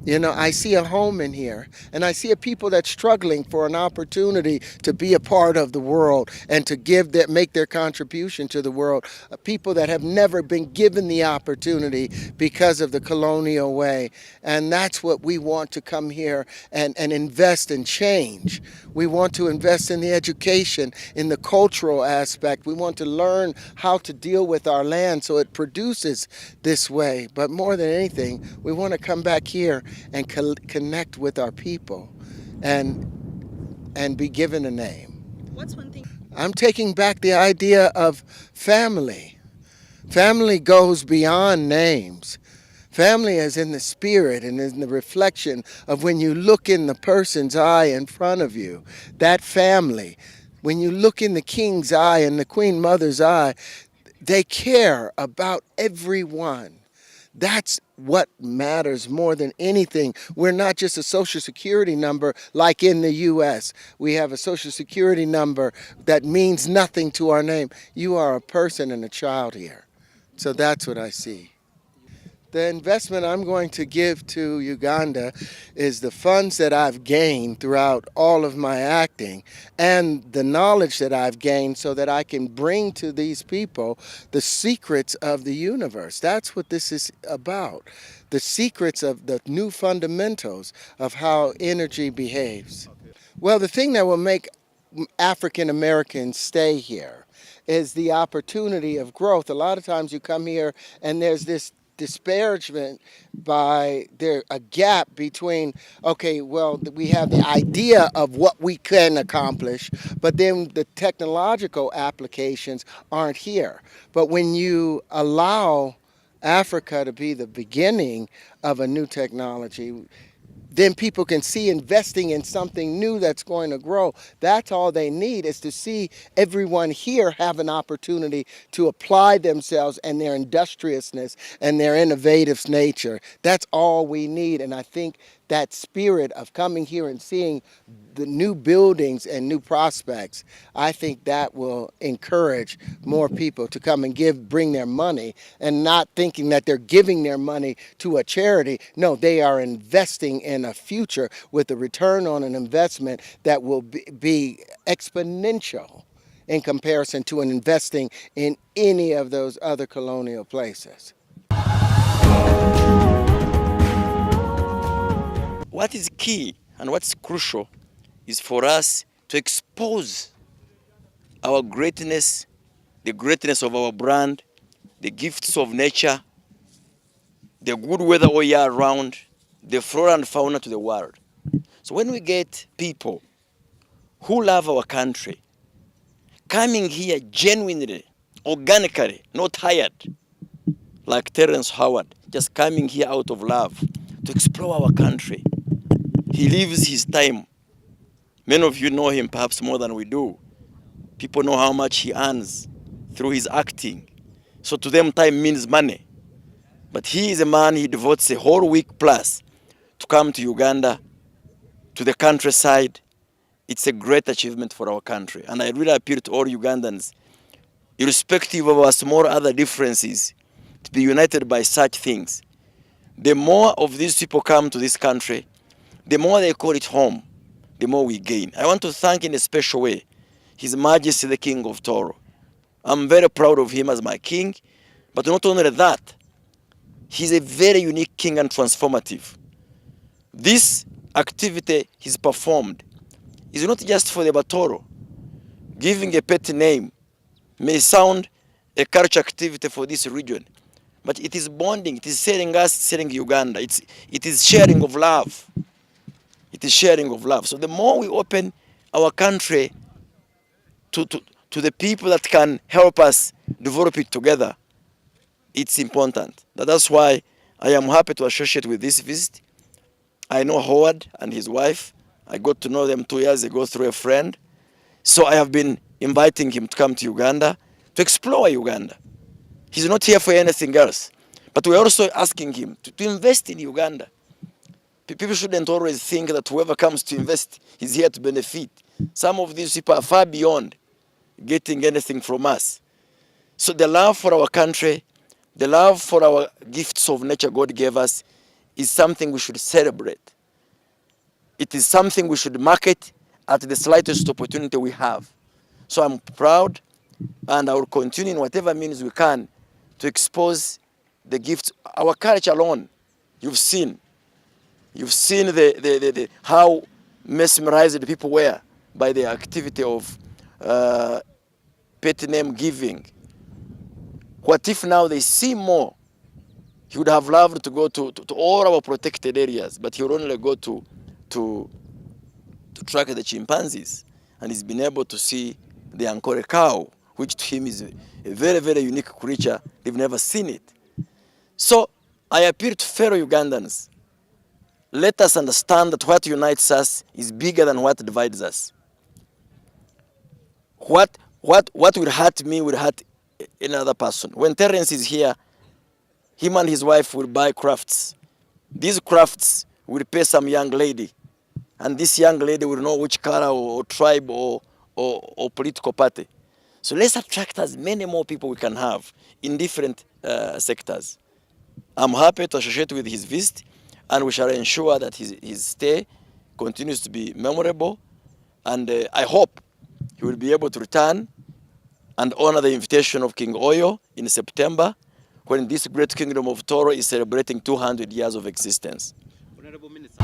I see a home in here, and I see a people that's struggling for an opportunity to be a part of the world and to make their contribution to the world. People that have never been given the opportunity because of the colonial way. And that's what we want to come here and invest and change. We want to invest in the education, in the cultural aspect. We want to learn how to deal with our land so it produces this way. But more than anything, we want to come back here and connect with our people and be given a name. What's one thing? I'm taking back the idea of family. Family goes beyond names. Family is in the spirit and in the reflection of when you look in the person's eye in front of you. That family, when you look in the king's eye and the queen mother's eye, they care about everyone. That's what matters more than anything. We're not just a social security number like in the U.S. We have a social security number that means nothing to our name. You are a person and a child here. So that's what I see. The investment I'm going to give to Uganda is the funds that I've gained throughout all of my acting and the knowledge that I've gained so that I can bring to these people the secrets of the universe. That's what this is about. The secrets of the new fundamentals of how energy behaves. Well, the thing that will make African Americans stay here is the opportunity of growth. A lot of times you come here and there's this disparagement by a gap between, okay, well, we have the idea of what we can accomplish, but then the technological applications aren't here. But when you allow Africa to be the beginning of a new technology, then people can see investing in something new that's going to grow. That's all they need, is to see everyone here have an opportunity to apply themselves and their industriousness and their innovative nature. That's all we need, and I think that spirit of coming here and seeing the new buildings and new prospects, I think that will encourage more people to come and bring their money, and not thinking that they're giving their money to a charity. No, they are investing in a future with a return on an investment that will be exponential in comparison to an investing in any of those other colonial places. What is key and what's crucial is for us to expose our greatness, the greatness of our brand, the gifts of nature, the good weather all year round, the flora and fauna to the world. So when we get people who love our country coming here genuinely, organically, not hired, like Terrence Howard, just coming here out of love to explore our country. He leaves his time. Many of you know him perhaps more than we do. People know how much he earns through his acting. So to them, time means money. But he is a man, he devotes a whole week plus to come to Uganda, to the countryside. It's a great achievement for our country. And I really appeal to all Ugandans, irrespective of our small other differences, to be united by such things. The more of these people come to this country, the more they call it home, the more we gain. I want to thank in a special way His Majesty the King of Tooro. I'm very proud of him as my king, but not only that, he's a very unique king and transformative. This activity he's performed is not just for the Batoro. Giving a pet name may sound a culture activity for this region, but it is bonding, it is selling us, selling Uganda. It is sharing of love. It is sharing of love. So the more we open our country to the people that can help us develop it together, it's important. That's why I am happy to associate with this visit. I know Howard and his wife. I got to know them 2 years ago through a friend. So I have been inviting him to come to Uganda, to explore Uganda. He's not here for anything else. But we're also asking him to invest in Uganda. People shouldn't always think that whoever comes to invest is here to benefit. Some of these people are far beyond getting anything from us. So the love for our country, the love for our gifts of nature God gave us is something we should celebrate. It is something we should market at the slightest opportunity we have. So I'm proud, and I will continue in whatever means we can to expose the gifts. Our culture alone, you've seen how mesmerized the people were by the activity of pet name giving. What if now they see more? He would have loved to go to all our protected areas, but he would only go to track the chimpanzees, and he's been able to see the Ankole cow, which to him is a very, very unique creature. They've never seen it. So I appeal to fellow Ugandans. Let us understand that what unites us is bigger than what divides us. What will hurt me will hurt another person. When Terrence is here, him and his wife will buy crafts. These crafts will pay some young lady, and this young lady will know which color or tribe or political party. So let's attract as many more people we can have in different sectors. I'm happy to associate with his visit, and we shall ensure that his stay continues to be memorable, and I hope he will be able to return and honor the invitation of King Oyo in September, when this great kingdom of Tooro is celebrating 200 years of existence. Honorable Minister.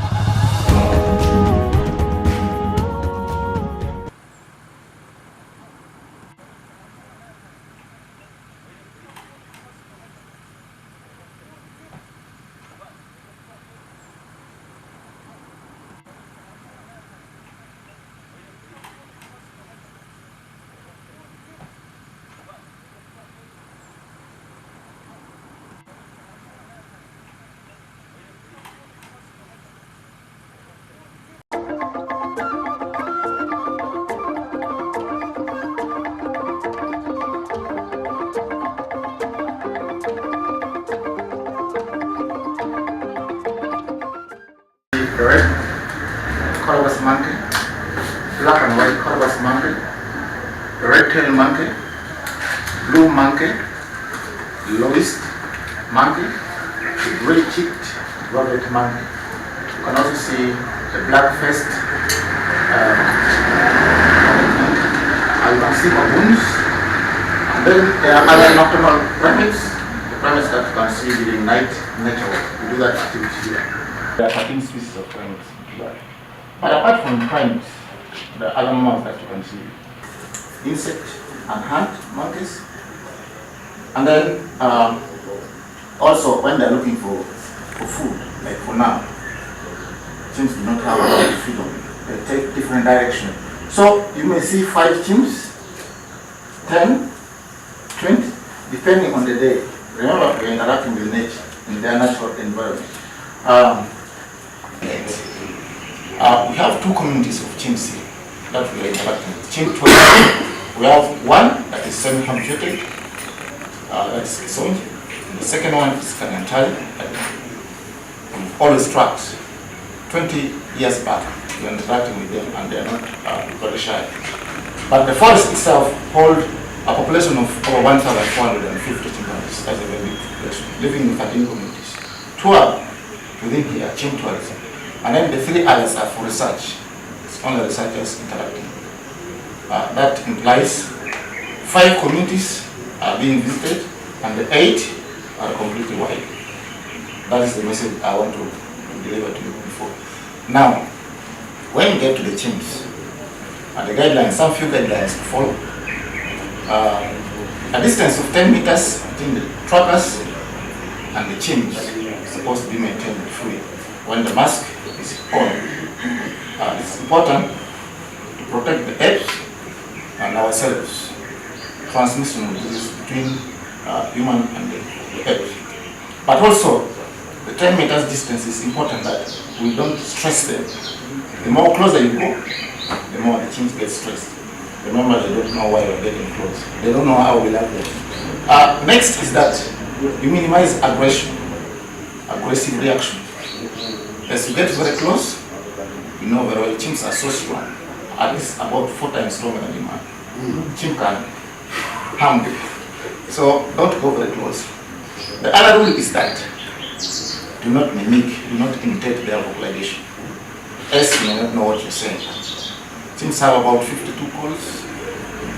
colobus monkey, black and white colobus monkey, red-tailed monkey, blue monkey, lowest monkey, the gray-cheeked rodent monkey. You can also see the black-faced you can see baboons, and then there are other nocturnal primates, the primates that you can see during night nature walk. We do that activity here. There are 13 species of primates. But apart from primates, there are other mammals that you can see. Insect and ant monkeys. And then also when they're looking for food, like for now, chimps do not have a lot of freedom. They take different directions. So you may see 5 chimps, 10, 20, depending on the day. Remember, we're interacting with nature in their natural environment. We have 2 communities of chimps here that we are interacting with. Chimp 12, we have one that is semi-habituated, that's Kisonji. The second one is Kanyantali, that we've always tracked. 20 years back, we are interacting with them and they are not very shy. But the forest itself holds a population of over 1,450 chimpanzees. That's a very big population, living in 13 communities. 12 within here, chimp tourism. And then the 3 others are for research. It's only researchers interacting. That implies 5 communities are being visited and the 8 are completely wild. That is the message I want to deliver to you before. Now, when you get to the chimps, the guidelines, some few guidelines to follow. A distance of 10 meters between the trackers and the chimps is supposed to be maintained free. When the mask is on, it's important to protect the apes and ourselves. Transmission of disease between human and the apes. But also, the 10 meters distance is important that we don't stress them. The more closer you go, the more the chimps get stressed. Remember, they don't know why you're getting close. They don't know how we love them. Next is that you minimize aggression, aggressive reaction. As you get very close, you know very well chimps are so strong, at least about 4 times stronger than a man. Chimp can harm you. So don't go very close. The other rule is that do not mimic, do not imitate their vocalization. Else you may not know what you're saying. Chimps have about 52 calls,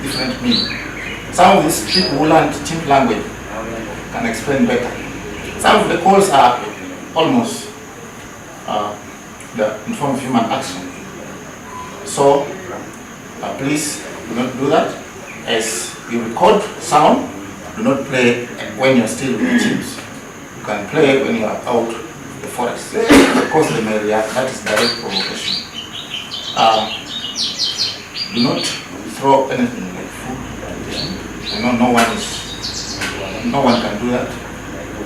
different meaning. Some of these people who learn chimp language can explain better. Some of the calls are almost in form of human action. So please do not do that. As you record sound, do not play when you're still with the chimps. You can play when you are out the forest. Because they may react, that is direct provocation. Do not throw anything like food. I know no one can do that.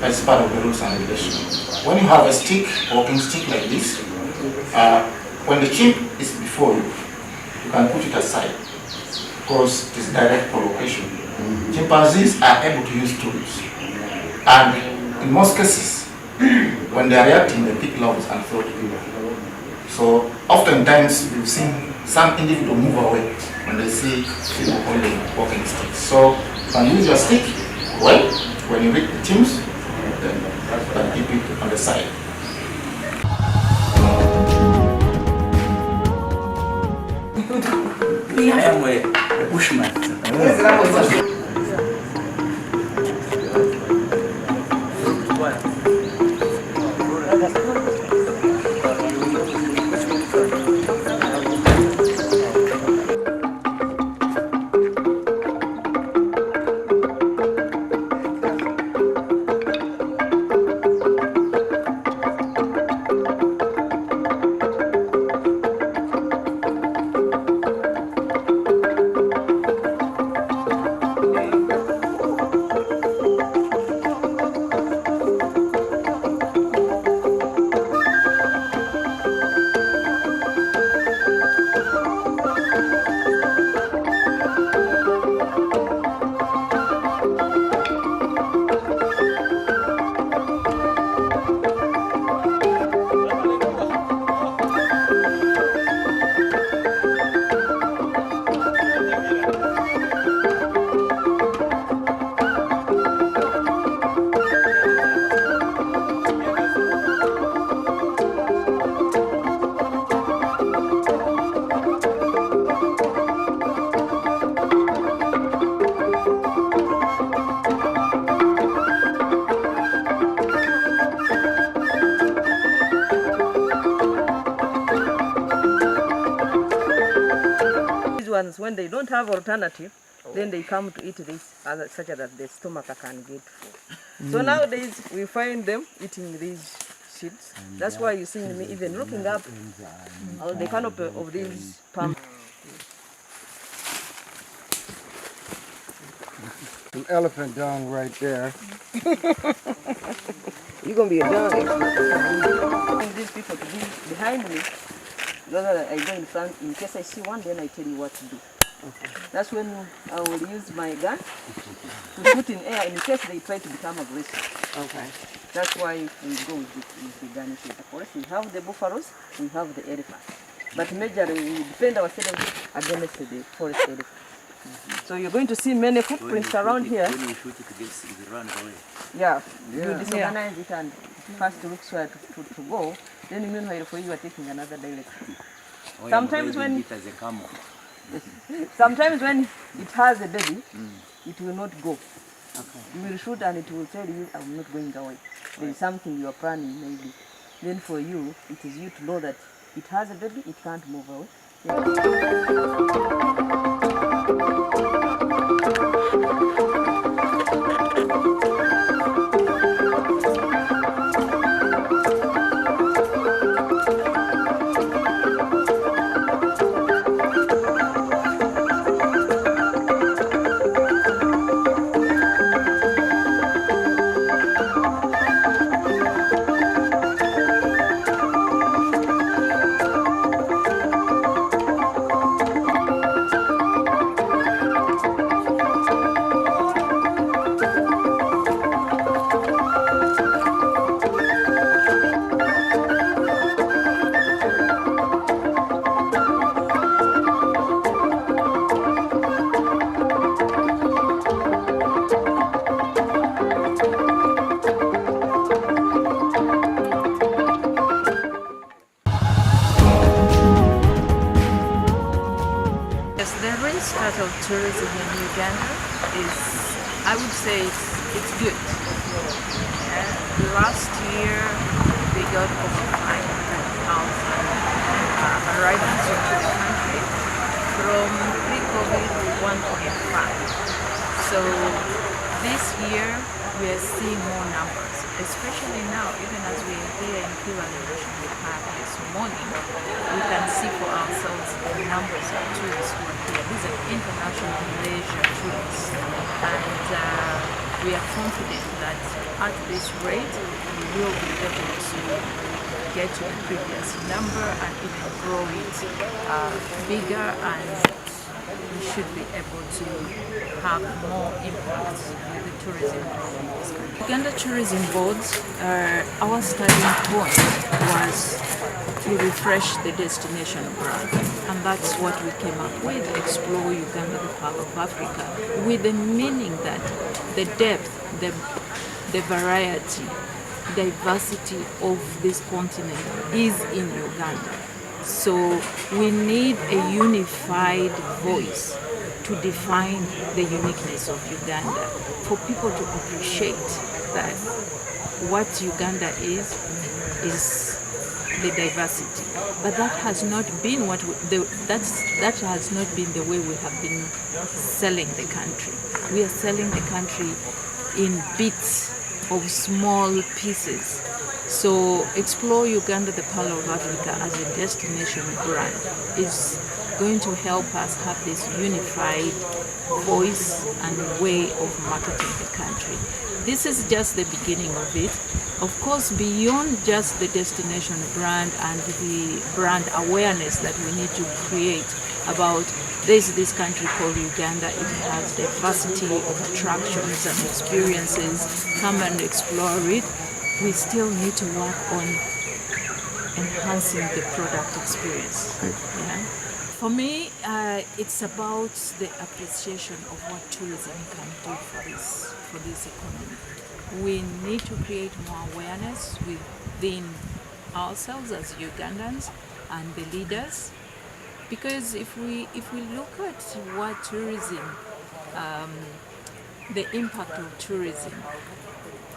That's part of the rules and regulations. When you have a stick, a walking stick like this, when the chimp is before you, you can put it aside because it is direct provocation. Chimpanzees are able to use tools, and in most cases, when they are reacting, they pick logs and throw to people. So oftentimes we've seen some individuals move away when they see people holding walking sticks. So you can use your stick well when you reach the chimps, then you can keep it on the side. I am a bushman. ones, when they don't have alternative, then they come to eat this such that the stomach can get full. So nowadays we find them eating these seeds. That's why you see me even looking up on the canopy of these palm. An elephant dung right there. You're going to be a dog. These people to be behind me. Those are I go in front. In case I see one, then I tell you what to do. Okay. That's when I will use my gun to shoot in air in case they try to become aggressive. Okay. That's why we go with the gun. Of course, we have the buffaloes, we have the elephant. But majorly we defend ourselves against the forest elephant. So you're going to see many footprints around here. When you shoot it run away. Yeah, you disorganize it and first looks where to go. Then meanwhile for you are taking another direction. Sometimes when it has a baby, it will not go. Okay. You will shoot and it will tell you, I'm not going away. There is something you are planning maybe. Then for you, it is you to know that it has a baby, it can't move away. Of tourism in Uganda is, I would say, it's good. Last year we got over 500,000 arrivals into the country. From pre-COVID 1.5. So this year we are seeing more numbers, especially now, even as we are here in KIBAALE National Park this morning, we can see for ourselves the numbers of tourists who are here. These are international leisure tourists, and we are confident that at this rate we will be able to get to the previous number and even grow it bigger, and we should be able to have more impact with the tourism in this country. Uganda Tourism Board, our starting point was to refresh the destination brand, and that's what we came up with, Explore Uganda, the Pearl of Africa, with the meaning that the depth, the variety, diversity of this continent is in Uganda. So we need a unified voice to define the uniqueness of Uganda, for people to appreciate that what Uganda is the diversity. But that has not been what that has not been the way we have been selling the country. We are selling the country in bits of small pieces. So Explore Uganda, the Pearl of Africa as a destination brand is going to help us have this unified voice and way of marketing the country. This is just the beginning of it. Of course, beyond just the destination brand and the brand awareness that we need to create about this country called Uganda, it has diversity of attractions and experiences. Come and explore it. We still need to work on enhancing the product experience. Yeah? For me, it's about the appreciation of what tourism can do for this economy. We need to create more awareness within ourselves as Ugandans and the leaders, because if we look at what tourism, the impact of tourism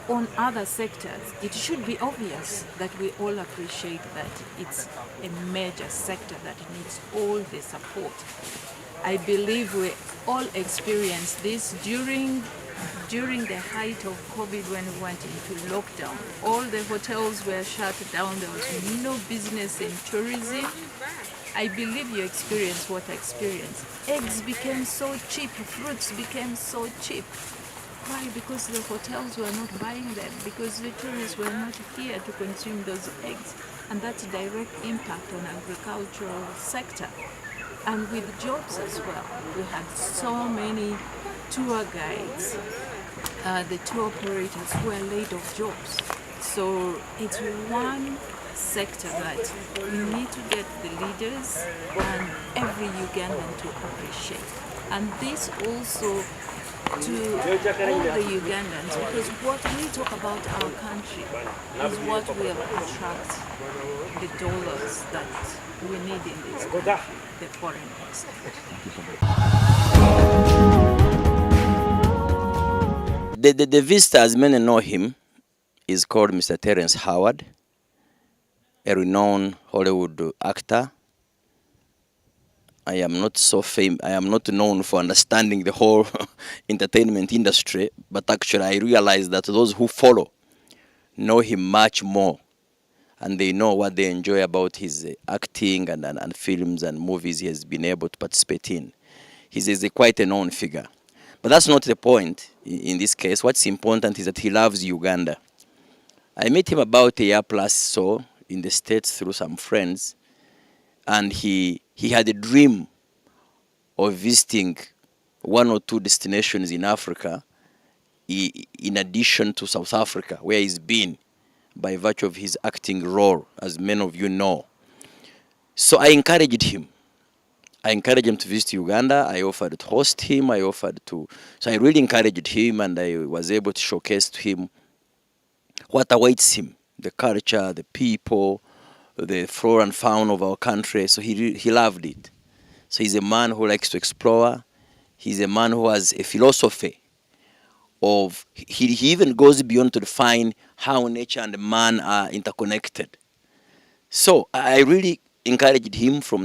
on other sectors, it should be obvious that we all appreciate that it's a major sector that needs all the support. I believe we all experienced this during the height of COVID when we went into lockdown. All the hotels were shut down. There was no business in tourism. I believe you experienced what I experienced. Eggs became so cheap, fruits became so cheap. Why? Because the hotels were not buying them, because the tourists were not here to consume those eggs. And that's a direct impact on agricultural sector. And with jobs as well. We had so many tour guides, the tour operators who were laid off jobs. So it's one sector that we need to get the leaders and every Ugandan to appreciate. And this also to all the Ugandans, because what we talk about our country is what will attract the dollars that we need in this country, the foreign exchange. The visitor, as many know him, is called Mr. Terrence Howard, a renowned Hollywood actor. I am not known for understanding the whole entertainment industry, but actually I realize that those who follow know him much more, and they know what they enjoy about his acting and films and movies he has been able to participate in. He's quite a known figure. But that's not the point in this case. What's important is that he loves Uganda. I met him about a year plus so in the States through some friends, and he had a dream of visiting one or two destinations in Africa in addition to South Africa, where he's been by virtue of his acting role, as many of you know. So I encouraged him. I encouraged him to visit Uganda. I offered to host him. So I really encouraged him, and I was able to showcase to him what awaits him, the culture, the people, the flora and fauna of our country. So he loved it. So he's a man who likes to explore. He's a man who has a philosophy of, he even goes beyond to define how nature and man are interconnected. So I really encouraged him from that.